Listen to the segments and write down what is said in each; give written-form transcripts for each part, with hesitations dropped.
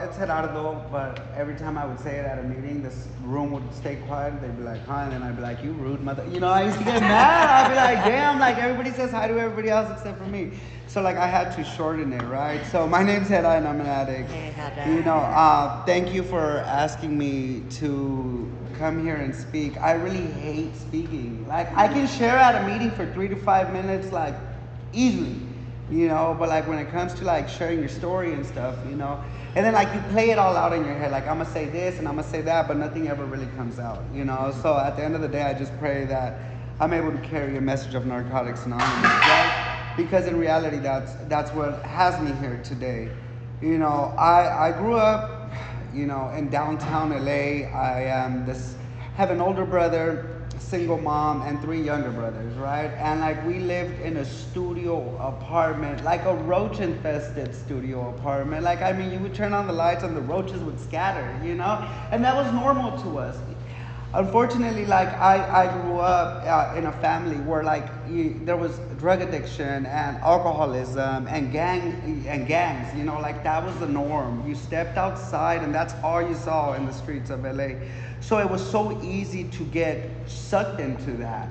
it's Gerardo, but every time I would say it at a meeting, this room would stay quiet. They'd be like, hi, and then I'd be like, you rude mother. You know, I used to get mad. I'd be like, damn, like everybody says hi to everybody else except for me. So like I had to shorten it, right? So my name's Gera and I'm an addict. Hey, Gera. You know, thank you for asking me to come here and speak. I really hate speaking. Like I can share at a meeting for 3 to 5 minutes, like easily, you know, but like when it comes to like sharing your story and stuff, you know, and then like you play it all out in your head, like I'm gonna say this and I'm gonna say that, but nothing ever really comes out, you know. So at the end of the day, I just pray that I'm able to carry a message of Narcotics Anonymous, right? Because in reality, that's what has me here today. You know, I grew up, you know, in downtown LA. Have an older brother, single mom, and 3 younger brothers, right? And like we lived in a studio apartment, like a roach infested studio apartment. Like, I mean, you would turn on the lights and the roaches would scatter, you know? And that was normal to us. Unfortunately, like I grew up in a family where like there was drug addiction and alcoholism and gangs, you know, like that was the norm. You stepped outside and that's all you saw in the streets of LA. So it was so easy to get sucked into that,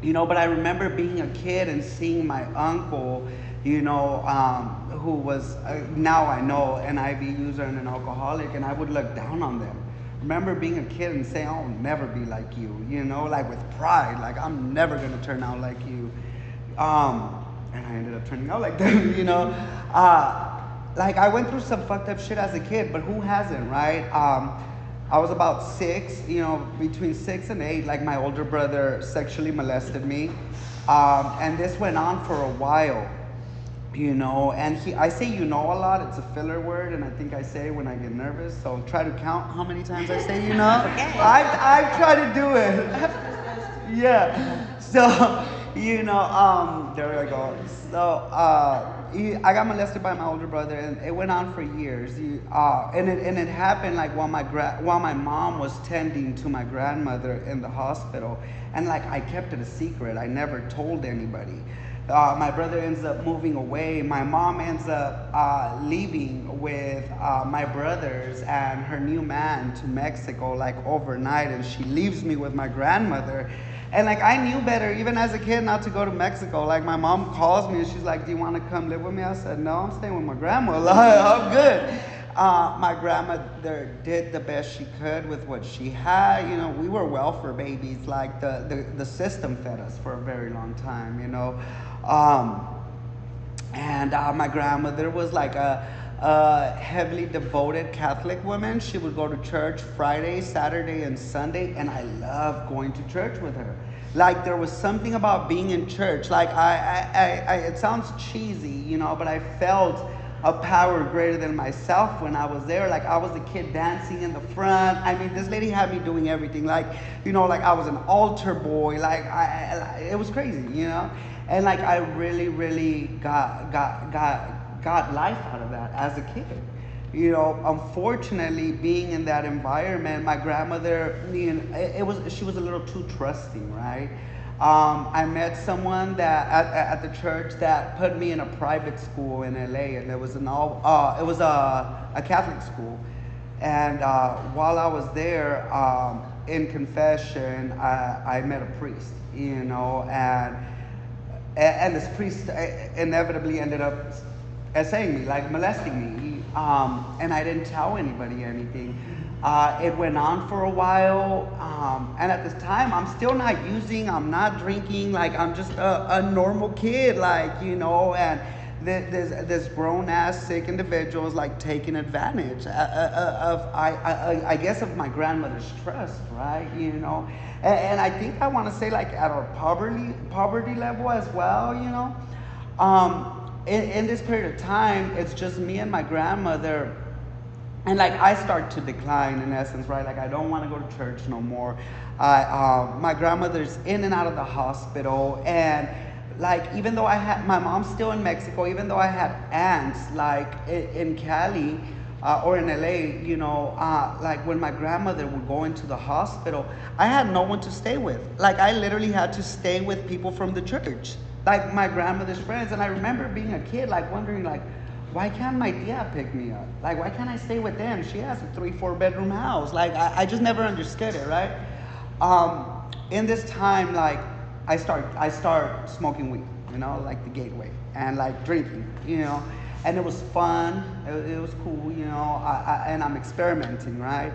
you know. But I remember being a kid and seeing my uncle, you know, who was now I know an IV user and an alcoholic, and I would look down on them. Remember being a kid and saying, I'll never be like you know, like with pride, like I'm never gonna turn out like you. And I ended up turning out like them, you know. Like I went through some fucked up shit as a kid, but who hasn't, right? I was about 6, you know, between 6 and 8, like my older brother sexually molested me. And this went on for a while. You know, and I say you know a lot. It's a filler word, and I think I say it when I get nervous. So try to count how many times I say you know. Okay. I try to do it. Yeah. So you know, there we go. So I got molested by my older brother, and it went on for years. And it happened like while my mom was tending to my grandmother in the hospital, and like I kept it a secret. I never told anybody. My brother ends up moving away. My mom ends up leaving with my brothers and her new man to Mexico like overnight, and she leaves me with my grandmother. And like I knew better, even as a kid, not to go to Mexico. Like my mom calls me and she's like, "Do you want to come live with me?" I said, "No, I'm staying with my grandma. I'm good." My grandmother did the best she could with what she had. You know, we were welfare babies. Like the system fed us for a very long time, you know. And my grandmother was like a heavily devoted Catholic woman. She would go to church Friday, Saturday, and Sunday, and I loved going to church with her. Like there was something about being in church. Like it sounds cheesy, you know, but I felt a power greater than myself when I was there. Like I was the kid dancing in the front. I mean, this lady had me doing everything. Like, you know, like I was an altar boy. Like it was crazy, you know. And like I really got life out of that as a kid. You know, unfortunately, being in that environment, my grandmother, she was a little too trusting, right? I met someone that at the church that put me in a private school in LA, and it was a Catholic school. And while I was there in confession, I met a priest, you know, and this priest inevitably ended up saying me, like molesting me, and I didn't tell anybody anything. It went on for a while, and at this time, I'm still not using, I'm not drinking, like I'm just a normal kid, like, you know, and this grown-ass sick individuals like taking advantage of I guess of my grandmother's trust, right, you know. And I think I want to say like at our poverty level as well, you know. In this period of time, it's just me and my grandmother. And like I start to decline in essence, right? Like I don't want to go to church no more. My grandmother's in and out of the hospital, and like even though I had my mom's still in Mexico, even though I had aunts like in Cali or in LA, you know, like when my grandmother would go into the hospital, I had no one to stay with. Like I literally had to stay with people from the church, like my grandmother's friends. And I remember being a kid, like wondering, like, why can't my tia pick me up? Like, why can't I stay with them? She has a 3, 4 bedroom house. Like, I just never understood it, right? In this time, like, I start smoking weed, like the gateway, and like drinking, and it was fun. It was cool, and I'm experimenting, right?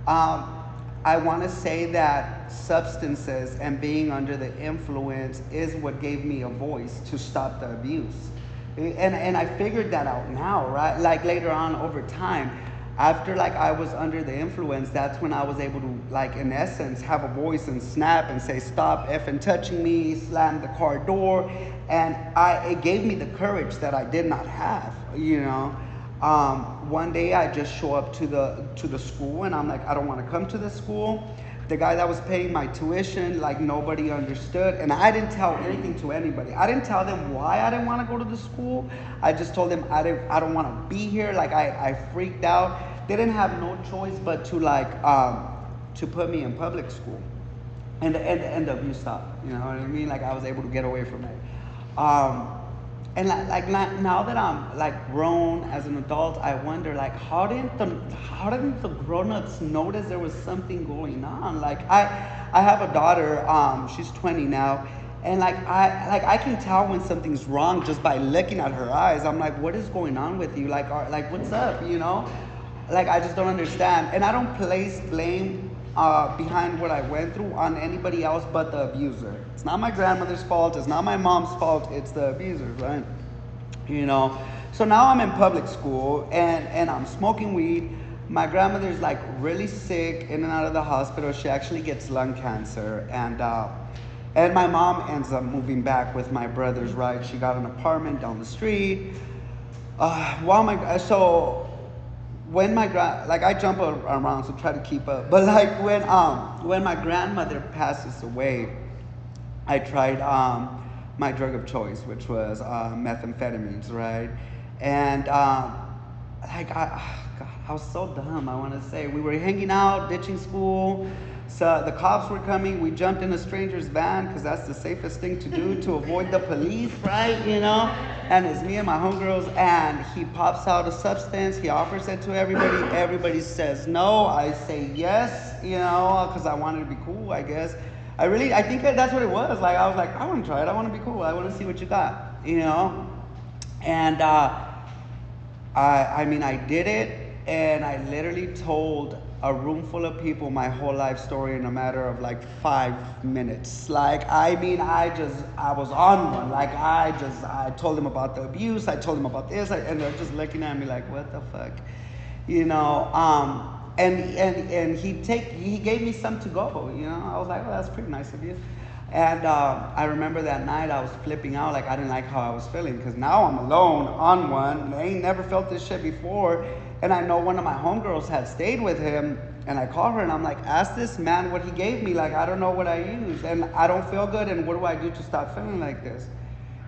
Um, I want to say that substances and being under the influence is what gave me a voice to stop the abuse. And I figured that out now, right? Like later on over time, after like I was under the influence, that's when I was able to, like, in essence, have a voice and snap and say, stop effing touching me, slam the car door. And it gave me the courage that I did not have. One day I just show up to the school, and I'm like, I don't want to come to this school. The guy that was paying my tuition, like, nobody understood, and I didn't tell anything to anybody. I didn't tell them why I didn't want to go to the school. I just told them I don't want to be here. Like, I freaked out. They didn't have no choice but to to put me in public school, and the abuse stopped. You know what I mean? Like, I was able to get away from it. And like now that I'm like grown as an adult, I wonder, like, how didn't the grown-ups notice there was something going on? Like, I have a daughter, she's 20 now, and I can tell when something's wrong just by looking at her eyes. I'm like, what is going on with you? Like, what's up? Like, I just don't understand, and I don't place blame behind what I went through on anybody else but the abuser. It's not my grandmother's fault. It's not my mom's fault. It's the abuser's, right? So now I'm in public school, and I'm smoking weed. My grandmother's like really sick, in and out of the hospital. She actually gets lung cancer, and my mom ends up moving back with my brothers, right? She got an apartment down the street. When I jump around, so try to keep up. But like when my grandmother passes away, I tried my drug of choice, which was methamphetamines, right? And I was so dumb. I want to say we were hanging out, ditching school. So the cops were coming. We jumped in a stranger's van because that's the safest thing to do to avoid the police, right? And it's me and my homegirls, and he pops out a substance. He offers it to everybody. Everybody says no. I say yes, because I wanted to be cool, I guess. I think that's what it was. Like, I was like, I want to try it. I want to be cool. I want to see what you got, And I did it, and I literally told a room full of people my whole life story in a matter of like 5 minutes. Like, I was on one. Like, I told them about the abuse. I told them about this, and they're just looking at me like, what the fuck, And he gave me some to go. I was like, well, that's pretty nice of you. And I remember that night I was flipping out. Like, I didn't like how I was feeling, because now I'm alone on one. I ain't never felt this shit before. And I know one of my homegirls had stayed with him, and I called her and I'm like, ask this man what he gave me. Like, I don't know what I used, and I don't feel good, and what do I do to stop feeling like this?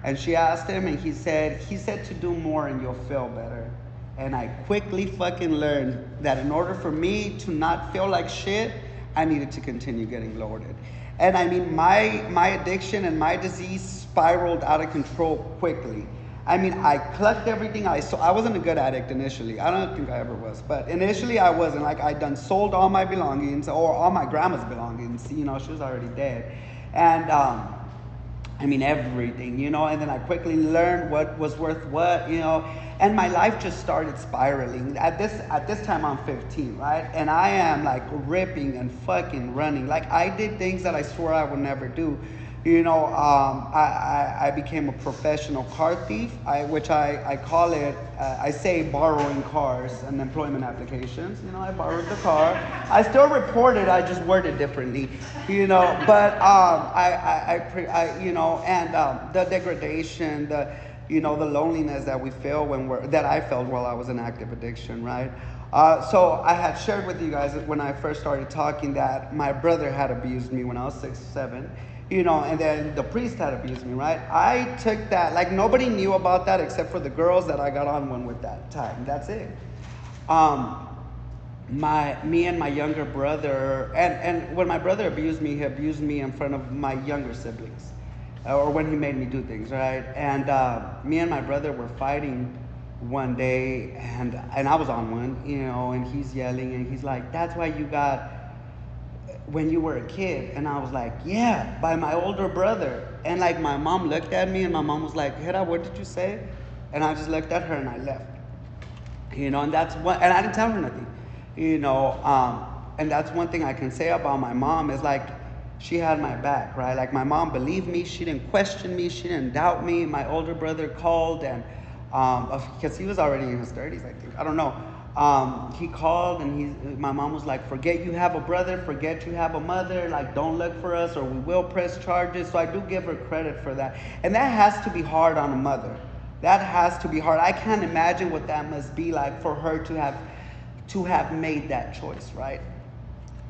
And she asked him, and he said to do more and you'll feel better. And I quickly fucking learned that in order for me to not feel like shit, I needed to continue getting loaded. And my addiction and my disease spiraled out of control quickly. I clucked everything. I wasn't a good addict initially. I don't think I ever was. But initially I wasn't. Like, I done sold all my belongings, or all my grandma's belongings. She was already dead. And everything, and then I quickly learned what was worth what, and my life just started spiraling. At this time I'm 15, right? And I am like ripping and fucking running. Like, I did things that I swore I would never do. I became a professional car thief, which I call it, I say borrowing cars and employment applications. I borrowed the car. I still report it, I just word it differently, but the degradation, the loneliness that we feel that I felt while I was in active addiction, right? So I had shared with you guys when I first started talking that my brother had abused me when I was 6, 7. And then the priest had abused me, right? I took that, like, nobody knew about that except for the girls that I got on one with that time. That's it. Me and my younger brother, and when my brother abused me, he abused me in front of my younger siblings, or when he made me do things, right? And me and my brother were fighting one day, and I was on one, and he's yelling, and he's like, "That's why you got when you were a kid." And I was like, "Yeah, by my older brother." And like my mom looked at me, and my mom was like, "Hera, what did you say?" And I just looked at her and I left. And that's what, and I didn't tell her nothing. And that's one thing I can say about my mom is like, she had my back, right? Like my mom believed me. She didn't question me. She didn't doubt me. My older brother called, and because he was already in his 30s, I think. I don't know. He called, and my mom was like, "Forget you have a brother. Forget you have a mother. Like, don't look for us, or we will press charges." So I do give her credit for that. And that has to be hard on a mother. That has to be hard. I can't imagine what that must be like for her to have made that choice, right?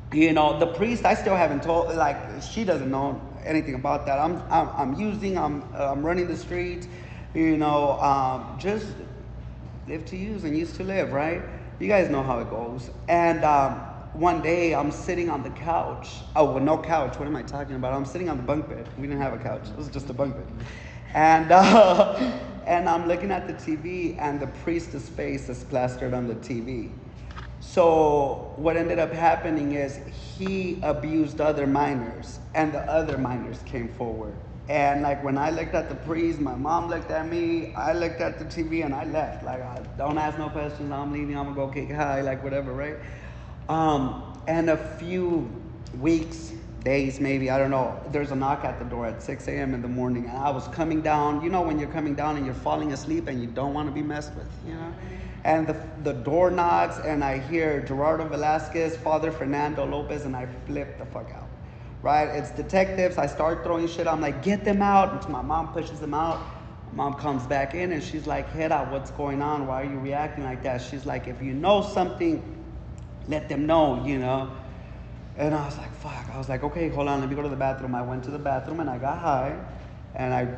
The priest, I still haven't told, like, she doesn't know anything about that. I'm running the streets, just live to use and use to live, right? You guys know how it goes. And one day I'm sitting on the couch. Oh, well, no couch. What am I talking about? I'm sitting on the bunk bed. We didn't have a couch. It was just a bunk bed. And and I'm looking at the TV, and the priest's face is plastered on the TV. So what ended up happening is he abused other minors, and the other minors came forward. And like when I looked at the priest, my mom looked at me, I looked at the TV, and I left. Like, I don't ask no questions. I'm leaving. I'm gonna go kick high, like whatever, right? And a few weeks, days maybe, I don't know, there's a knock at the door at 6 a.m. in the morning, and I was coming down. When you're coming down and you're falling asleep and you don't want to be messed with. And the door knocks, and I hear Gerardo Velasquez, Father Fernando Lopez, and I flip the fuck out. Right? It's detectives. I start throwing shit. I'm like, "Get them out." And my mom pushes them out. Mom comes back in, and she's like, "Hera, what's going on? Why are you reacting like that?" She's like, "If you know something, let them know." And I was like, fuck. I was like, "Okay, hold on. Let me go to the bathroom." I went to the bathroom, and I got high. And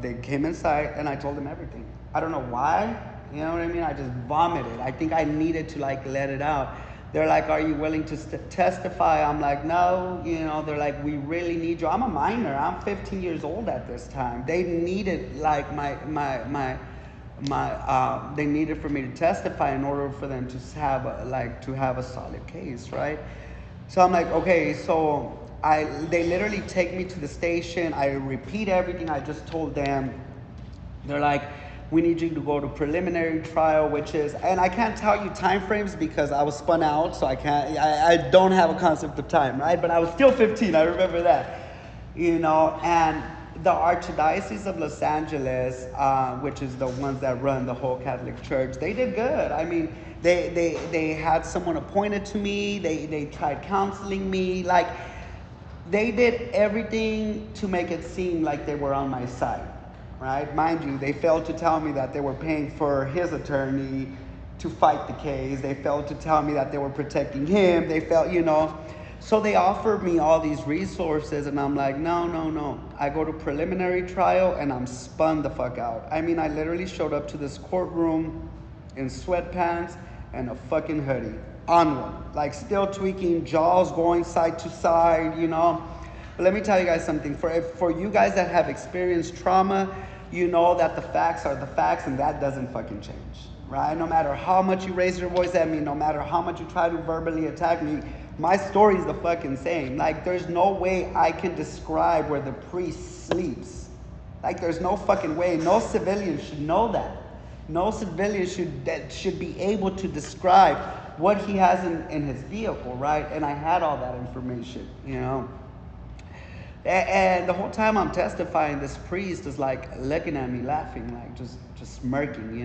they came inside, and I told them everything. I don't know why. You know what I mean? I just vomited. I think I needed to like let it out. They're like, "Are you willing to testify?" I'm like, "No." They're like, "We really need you." I'm a minor. I'm 15 years old at this time. They needed like they needed for me to testify in order for them to have a solid case, right? So I'm like, okay. So they literally take me to the station. I repeat everything I just told them. They're like, "We need you to go to preliminary trial," which is, and I can't tell you time frames because I was spun out, so I don't have a concept of time, right? But I was still 15, I remember that, and the Archdiocese of Los Angeles, which is the ones that run the whole Catholic Church, they did good. I mean, they had someone appointed to me, they tried counseling me, like, they did everything to make it seem like they were on my side. Right? Mind you, they failed to tell me that they were paying for his attorney to fight the case. They failed to tell me that they were protecting him. They So they offered me all these resources, and I'm like, no, no, no. I go to preliminary trial, and I'm spun the fuck out. I mean, I literally showed up to this courtroom in sweatpants and a fucking hoodie. On one. Like, still tweaking, jaws going side to side, But let me tell you guys something. For you guys that have experienced trauma, you know that the facts are the facts, and that doesn't fucking change, right? No matter how much you raise your voice at me, no matter how much you try to verbally attack me, my story is the fucking same. Like, there's no way I can describe where the priest sleeps. Like, there's no fucking way. No civilian should know that. No civilian should be able to describe what he has in his vehicle, right? And I had all that information, And the whole time I'm testifying, this priest is like looking at me, laughing, like just smirking,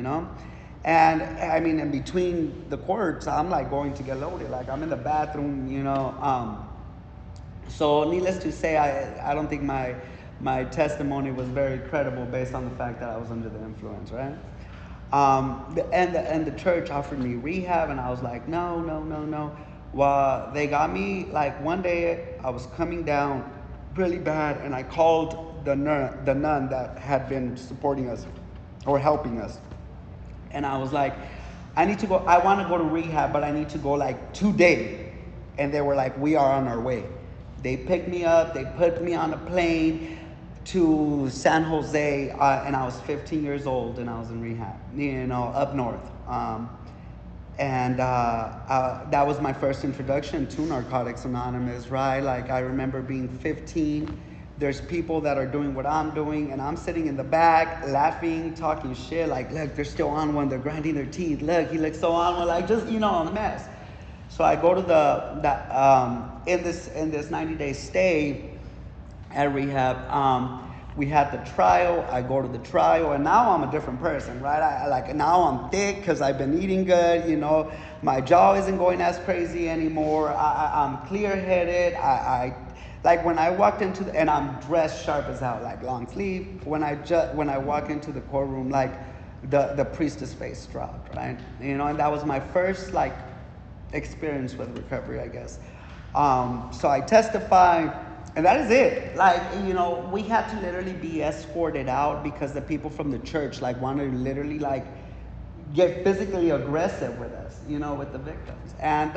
And I mean, in between the courts, I'm like going to get loaded, like I'm in the bathroom, So needless to say, I don't think my testimony was very credible based on the fact that I was under the influence, right? The church offered me rehab, and I was like, no, no, no, no. Well, they got me, like, one day I was coming down really bad, and I called the nun that had been supporting us or helping us. And I was like, I want to go to rehab, but I need to go like today. And they were like, "We are on our way." They picked me up, they put me on a plane to San Jose, and I was 15 years old, and I was in rehab, up north. And that was my first introduction to Narcotics Anonymous, right? Like, I remember being 15. There's people that are doing what I'm doing, and I'm sitting in the back, laughing, talking shit. Like, look, they're still on one. They're grinding their teeth. Look, he looks so on one. Like, just, a mess. So I go to in this 90-day stay at rehab. We had the trial. I go to the trial, and now I'm a different person, right? Now I'm thick because I've been eating good. My jaw isn't going as crazy anymore. I'm clear-headed. Like when I walked and I'm dressed sharp as hell, like long sleeve. When I walk into the courtroom, like the priestess face dropped, right? And that was my first like experience with recovery, I guess. So I testify, and that is it. Like, we had to literally be escorted out because the people from the church like wanted to literally like get physically aggressive with us, with the victims. And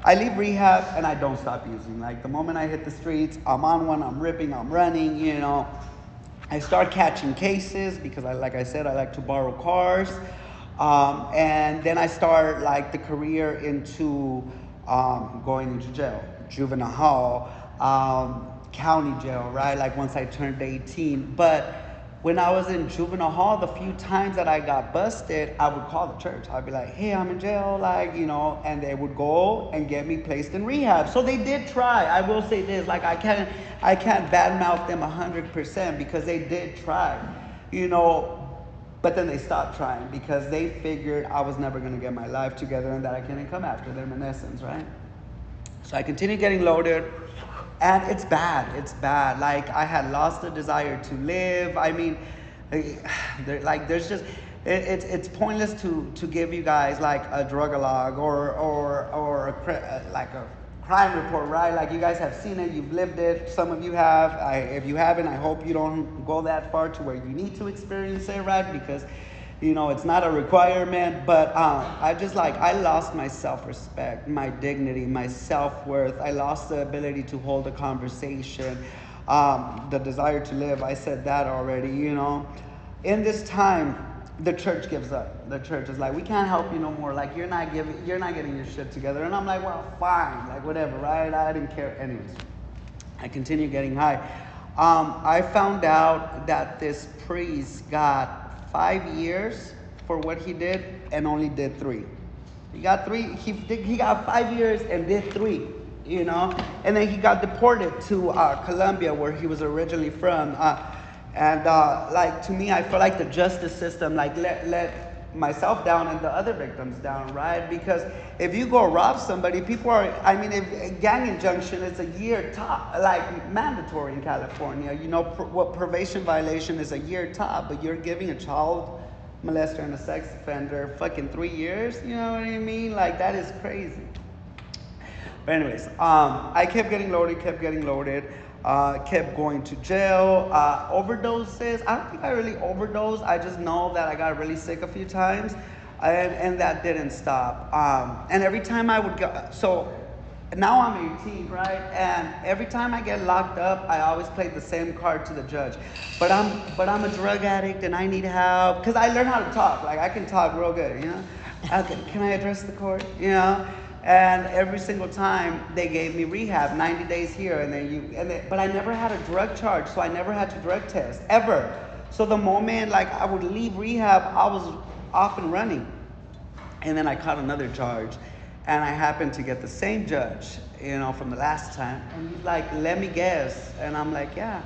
I leave rehab and I don't stop using. Like the moment I hit the streets, I'm on one, I'm ripping, I'm running, I start catching cases because like I said, I like to borrow cars. And then I start like the career into going into jail, juvenile hall, county jail, right? Like once I turned 18. But when I was in juvenile hall, the few times that I got busted, I would call the church. I'd be like, hey, I'm in jail, and they would go and get me placed in rehab. So they did try. I will say this, like I can't badmouth them 100% because they did try, but then they stopped trying because they figured I was never going to get my life together and that I couldn't come after them in essence, right? So I continued getting loaded. And it's bad. It's bad. Like I had lost the desire to live. I mean, there's just it's pointless to give you guys like a drug log or like a crime report, right? Like you guys have seen it, you've lived it. Some of you have. If you haven't, I hope you don't go that far to where you need to experience it, right? Because it's not a requirement, but I lost my self-respect, my dignity, my self-worth. I lost the ability to hold a conversation, the desire to live. I said that already, In this time, the church gives up. The church is like, we can't help you no more. Like, you're not getting your shit together. And I'm like, well, fine, like whatever, right? I didn't care. Anyways, I continue getting high. I found out that this priest got 5 years for what he did and only did 3. He got 3. He got 5 years and did 3. And then he got deported to Colombia, where he was originally from. Like to me, I feel like the justice system like let myself down and the other victims down, right? Because if you go rob somebody, people are. I mean, if gang injunction is a year top, like mandatory in California. What probation violation is a year top, but you're giving a child molester and a sex offender fucking 3 years. You know what I mean? Like that is crazy. But anyways, I kept getting loaded, kept going to jail. Overdoses, I don't think I really overdosed. I just know that I got really sick a few times, and that didn't stop. And every time I would go, so now I'm 18, right? And every time I get locked up, I always play the same card to the judge. But I'm a drug addict and I need help, because I learned how to talk. Like I can talk real good, Can I address the court, And every single time they gave me rehab, 90 days here, but I never had a drug charge, so I never had to drug test, ever. So the moment like I would leave rehab, I was off and running. And then I caught another charge, and I happened to get the same judge, from the last time. And he's like, let me guess. And I'm like, yeah.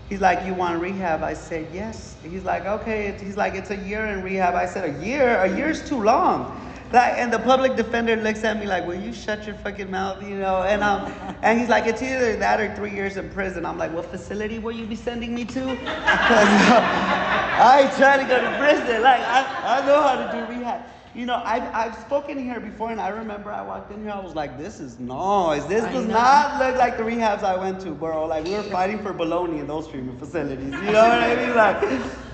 He's like, you want rehab? I said, yes. He's like, okay. He's like, it's a year in rehab. I said, a year? A year's too long. And the public defender looks at me like, will you shut your fucking mouth, And he's like, it's either that or 3 years in prison. I'm like, what facility will you be sending me to? Because I ain't trying to go to prison. Like, I know how to do rehab. I've spoken here before, and I remember I walked in here, I was like, this is noise. This does not look like the rehabs I went to, bro. Like, we were fighting for bologna in those treatment facilities. You know what I mean? Like,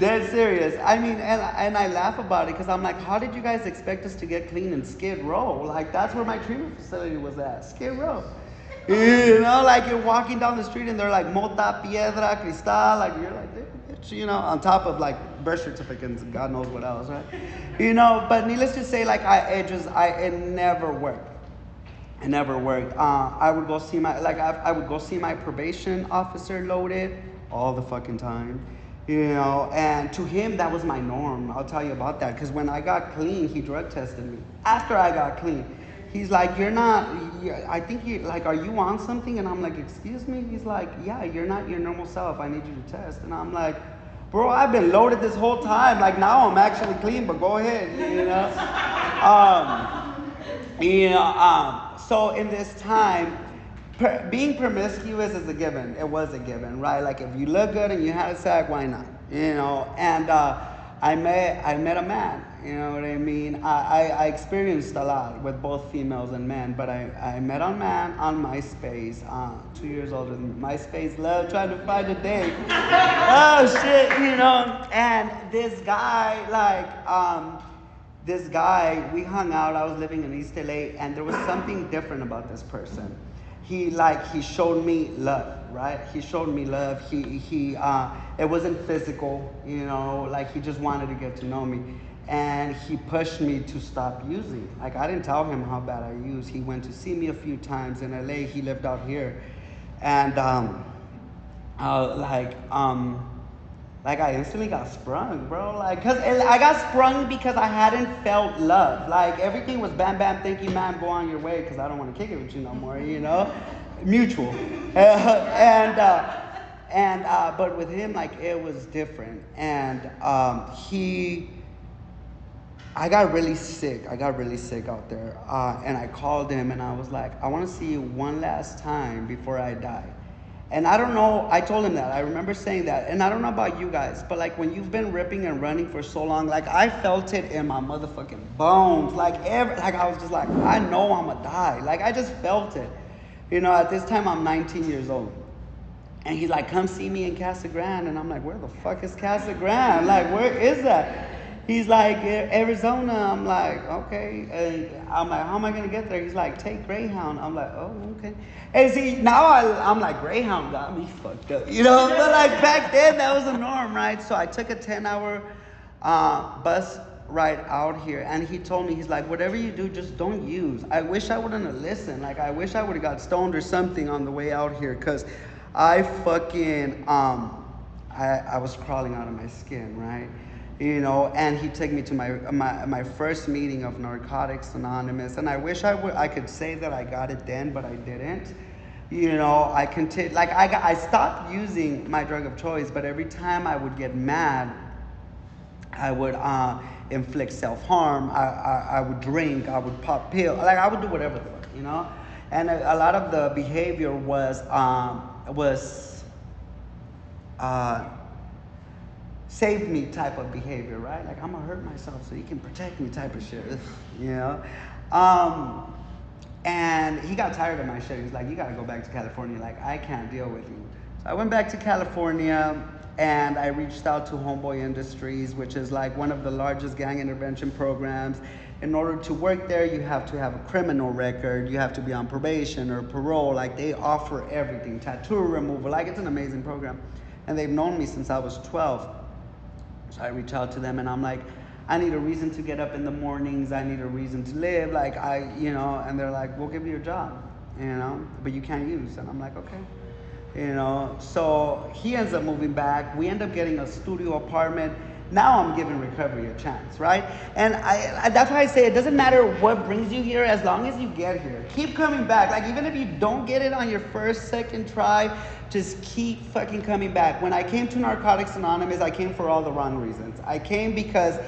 dead serious. I mean, and I laugh about it, because I'm like, how did you guys expect us to get clean in Skid Row? Like, that's where my treatment facility was at, Skid Row. You know, like you're walking down the street and they're like mota, piedra, cristal, like you're like, bitch, you know, on top of like birth certificates and God knows what else, right? You know, but needless to say, like it never worked. It never worked. I would go see I would go see my probation officer loaded all the fucking time, you know. And to him, that was my norm. I'll tell you about that. Because when I got clean, he drug tested me. After I got clean, he's like, "You're not. I think you like. Are you on something?" And I'm like, "Excuse me." He's like, "Yeah, you're not your normal self. I need you to test." And I'm like, "Bro, I've been loaded this whole time. Like now I'm actually clean, but go ahead, you know." So in this time, being promiscuous is a given. It was a given, right? Like if you look good and you had a sack, why not? You know. And I met a man. You know what I mean? I experienced a lot with both females and men, but I met a man on MySpace, 2 years older than me. MySpace love trying to find a date. Oh shit, you know. And this guy, we hung out. I was living in East LA, and there was something different about this person. He showed me love, right? He showed me love. It wasn't physical, you know. Like he just wanted to get to know me, and he pushed me to stop using. Like I didn't tell him how bad I used. He went to see me a few times in LA. He lived out here, and like I instantly got sprung, bro. Like, cause I got sprung because I hadn't felt love. Like everything was bam, bam, thank you, ma'am, go on your way, cause I don't want to kick it with you no more, you know, mutual. But with him, like it was different, and I got really sick. I got really sick out there, and I called him and I was like, I want to see you one last time before I die. And I don't know, I told him that. I remember saying that. And I don't know about you guys, but like when you've been ripping and running for so long, like I felt it in my motherfucking bones. Like I was just like, I know I'm gonna die. Like I just felt it. You know, at this time I'm 19 years old. And he's like, come see me in Casa Grande. And I'm like, where the fuck is Casa Grande? Like, where is that? He's like, Arizona. I'm like, okay. And I'm like, how am I going to get there? He's like, take Greyhound. I'm like, oh, okay. And see, now I'm like, Greyhound got me fucked up. You know, but like back then, that was the norm, right? So I took a 10-hour bus ride out here. And he told me, he's like, whatever you do, just don't use. I wish I wouldn't have listened. Like, I wish I would have got stoned or something on the way out here. Because I fucking, I was crawling out of my skin, right? You know, and he took me to my first meeting of Narcotics Anonymous, and I wish I could say that I got it then, but I didn't. You know, I stopped using my drug of choice, but every time I would get mad, I would inflict self-harm. I would drink. I would pop pills. Like I would do whatever, you know. And a lot of the behavior was save me type of behavior, right? Like I'm gonna hurt myself so you can protect me type of shit, you know? And he got tired of my shit. He's like, you gotta go back to California. Like, I can't deal with you. So I went back to California and I reached out to Homeboy Industries, which is like one of the largest gang intervention programs. In order to work there, you have to have a criminal record. You have to be on probation or parole. Like they offer everything, tattoo removal. Like it's an amazing program. And they've known me since I was 12. So I reach out to them and I'm like, I need a reason to get up in the mornings. I need a reason to live. Like you know, and they're like, we'll give you a job, you know, but you can't use. And I'm like, okay, you know. So he ends up moving back. We end up getting a studio apartment. Now I'm giving recovery a chance, right? And I that's why I say it doesn't matter what brings you here as long as you get here. Keep coming back. Like even if you don't get it on your first, second try, just keep fucking coming back. When I came to Narcotics Anonymous, I came for all the wrong reasons. I came because,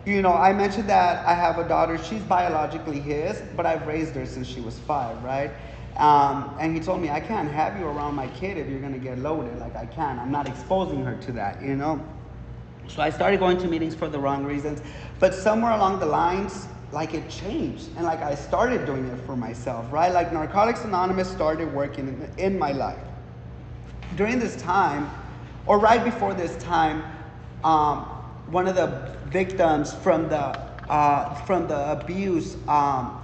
you know, I mentioned that I have a daughter. She's biologically his, but I've raised her since she was 5, right? And he told me, I can't have you around my kid if you're gonna get loaded. Like I can't. I'm not exposing her to that, you know? So I started going to meetings for the wrong reasons. But somewhere along the lines, like it changed. And like I started doing it for myself, right? Like Narcotics Anonymous started working in my life. During this time, or right before this time, one of the victims from the from the abuse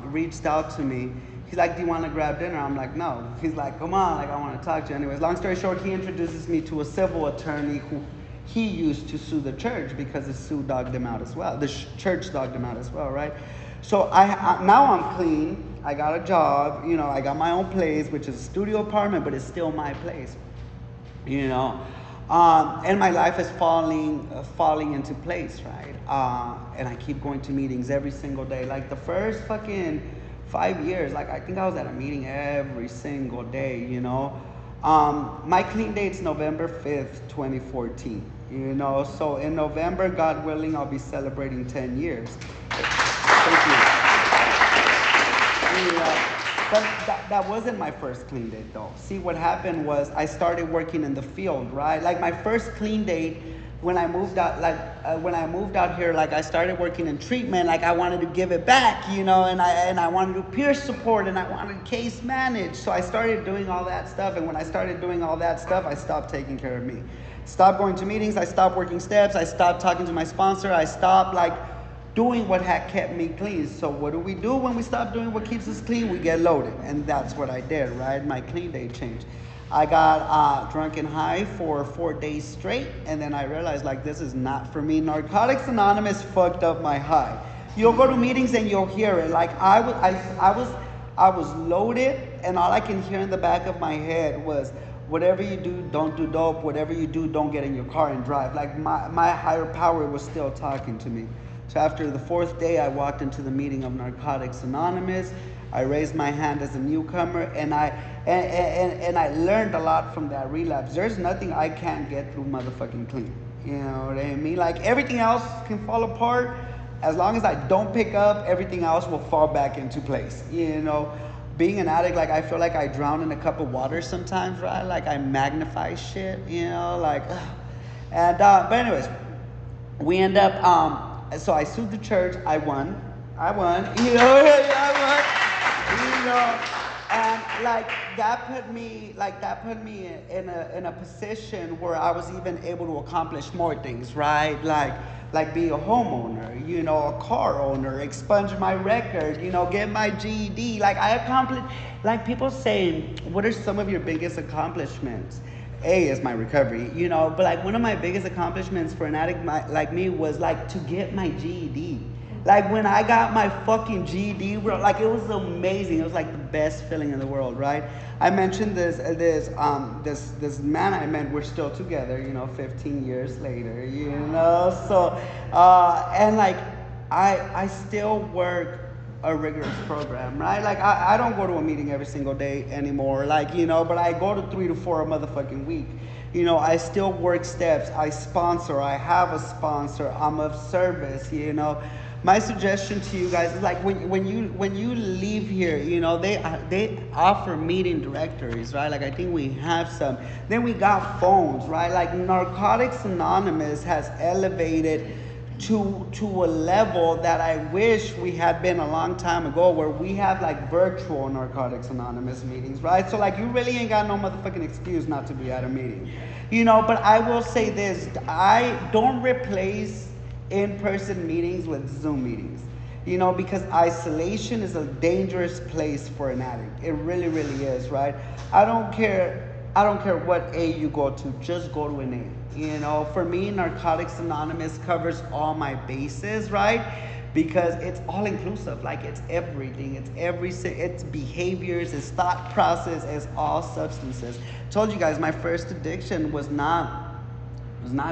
reached out to me. He's like, do you want to grab dinner? I'm like, no. He's like, come on, like I want to talk to you. Anyways, long story short, he introduces me to a civil attorney who he used to sue the church because the sue dogged him out as well. The church dogged him out as well, right? So now I'm clean. I got a job. I got my own place, which is a studio apartment, but it's still my place. And my life is falling into place, right? And I keep going to meetings every single day. Like the first fucking 5 years, like I think I was at a meeting every single day. My clean date's November 5th, 2014. So in November, God willing, I'll be celebrating 10 years. Thank you. But that wasn't my first clean date though. See, what happened was I started working in the field, right? Like my first clean date when I moved out, when I moved out here, like I started working in treatment, like I wanted to give it back, and I wanted to peer support and I wanted case manage. So I started doing all that stuff. And when I started doing all that stuff, I stopped taking care of me. Stopped going to meetings. I stopped working steps. I stopped talking to my sponsor. I stopped doing what had kept me clean. So what do we do when we stop doing what keeps us clean? We get loaded. And that's what I did, right? My clean day changed. I got drunk and high for 4 days straight. And then I realized this is not for me. Narcotics Anonymous fucked up my high. You'll go to meetings and you'll hear it. I was loaded, and all I can hear in the back of my head was, whatever you do, don't do dope. Whatever you do, don't get in your car and drive. My higher power was still talking to me. So after the 4th day, I walked into the meeting of Narcotics Anonymous. I raised my hand as a newcomer, and I learned a lot from that relapse. There's nothing I can't get through motherfucking clean. You know what I mean? Everything else can fall apart. As long as I don't pick up, everything else will fall back into place. Being an addict, I feel like I drown in a cup of water sometimes, right? I magnify shit, but anyways, we end up, so I sued the church. I won, I won, and that put me in a position where I was even able to accomplish more things, right? Like be a homeowner, a car owner, expunge my record, get my GED. I accomplished, people say, what are some of your biggest accomplishments? A is my recovery, but one of my biggest accomplishments for an addict like me was to get my GED. When I got my fucking GED, bro, it was amazing. It was the best feeling in the world, right? I mentioned this man I met. We're still together, 15 years later, So, and I still work a rigorous program, right? I don't go to a meeting every single day anymore, but I go to 3 to 4 a motherfucking week. I still work steps. I sponsor. I have a sponsor. I'm of service, My suggestion to you guys is when you leave here, they offer meeting directories, right? I think we have some. Then we got phones, right? Narcotics Anonymous has elevated to a level that I wish we had been a long time ago, where we have virtual Narcotics Anonymous meetings, right? So you really ain't got no motherfucking excuse not to be at a meeting, But I will say this: I don't replace in-person meetings with Zoom meetings, because isolation is a dangerous place for an addict. It really, really is, right? I don't care what A you go to, just go to an A. For me, Narcotics Anonymous covers all my bases, right? Because it's all inclusive. It's everything. It's behaviors, it's thought process, it's all substances. I told you guys, my first addiction was not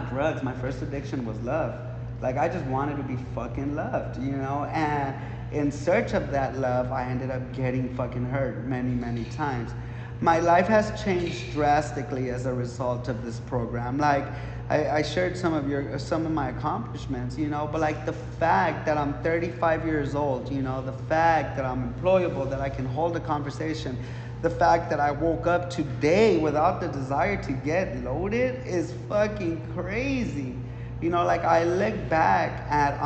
drugs. My first addiction was love. I just wanted to be fucking loved, And in search of that love, I ended up getting fucking hurt many, many times. My life has changed drastically as a result of this program. I shared some of my accomplishments, but the fact that I'm 35 years old, the fact that I'm employable, that I can hold a conversation, the fact that I woke up today without the desire to get loaded is fucking crazy. I look back at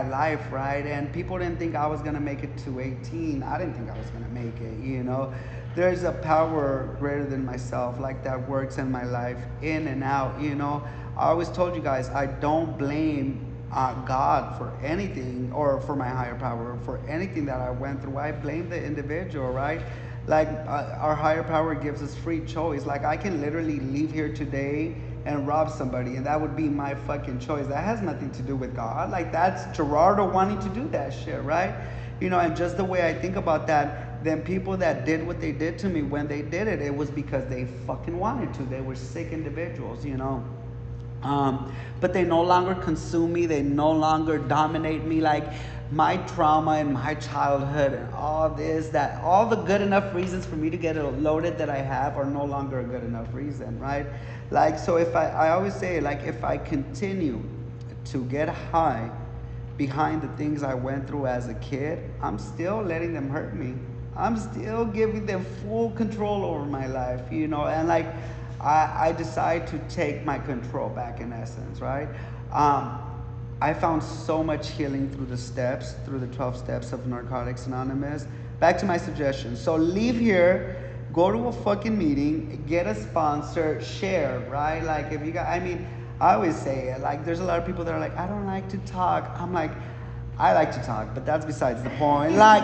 life, right? And people didn't think I was gonna make it to 18. I didn't think I was gonna make it, There's a power greater than myself, that works in my life, in and out, I always told you guys, I don't blame God for anything, or for my higher power for anything that I went through. I blame the individual, right? Like our higher power gives us free choice. Like I can literally leave here today and rob somebody, and that would be my fucking choice. That has nothing to do with God. Like that's Gerardo wanting to do that shit, right? And just the way I think about that, then people that did what they did to me, when they did it, it was because they fucking wanted to. They were sick individuals. But they no longer consume me. They no longer dominate me. Like my trauma and my childhood and all this, that all the good enough reasons for me to get loaded that I have are no longer a good enough reason, right? Like, so if I always say, like, if I continue to get high behind the things I went through as a kid, I'm still letting them hurt me. I'm still giving them full control over my life. And like, I decide to take my control back, in essence, right? I found so much healing through the 12 steps of Narcotics Anonymous. Back to my suggestion. So leave here, go to a fucking meeting, get a sponsor, share, right? Like if you got, I always say it, like there's a lot of people that are like, I don't like to talk. I'm like, I like to talk, but that's besides the point. Like,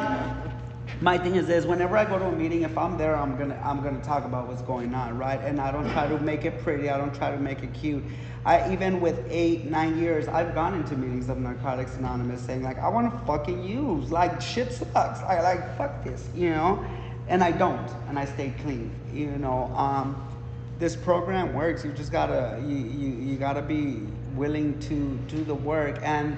my thing is this: whenever I go to a meeting, if I'm there, I'm gonna talk about what's going on, right? And I don't try to make it pretty. I don't try to make it cute. I even with 8-9 years, I've gone into meetings of Narcotics Anonymous saying like, I want to fucking use, like shit sucks. I like fuck this. And I don't, and I stay clean. This program works. You just gotta you gotta be willing to do the work, and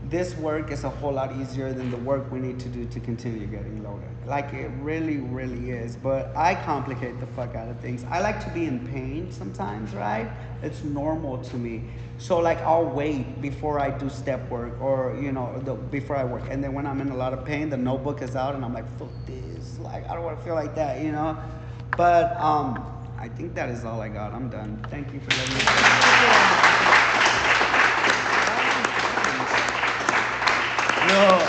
this work is a whole lot easier than the work we need to do to continue getting loaded. Like it really, really is. But I complicate the fuck out of things. I like to be in pain sometimes, right? It's normal to me. So like I'll wait before I do step work, or before I work. And then when I'm in a lot of pain, the notebook is out and I'm like, fuck this. Like I don't want to feel like that. But I think that is all I got. I'm done. Thank you for letting me. No.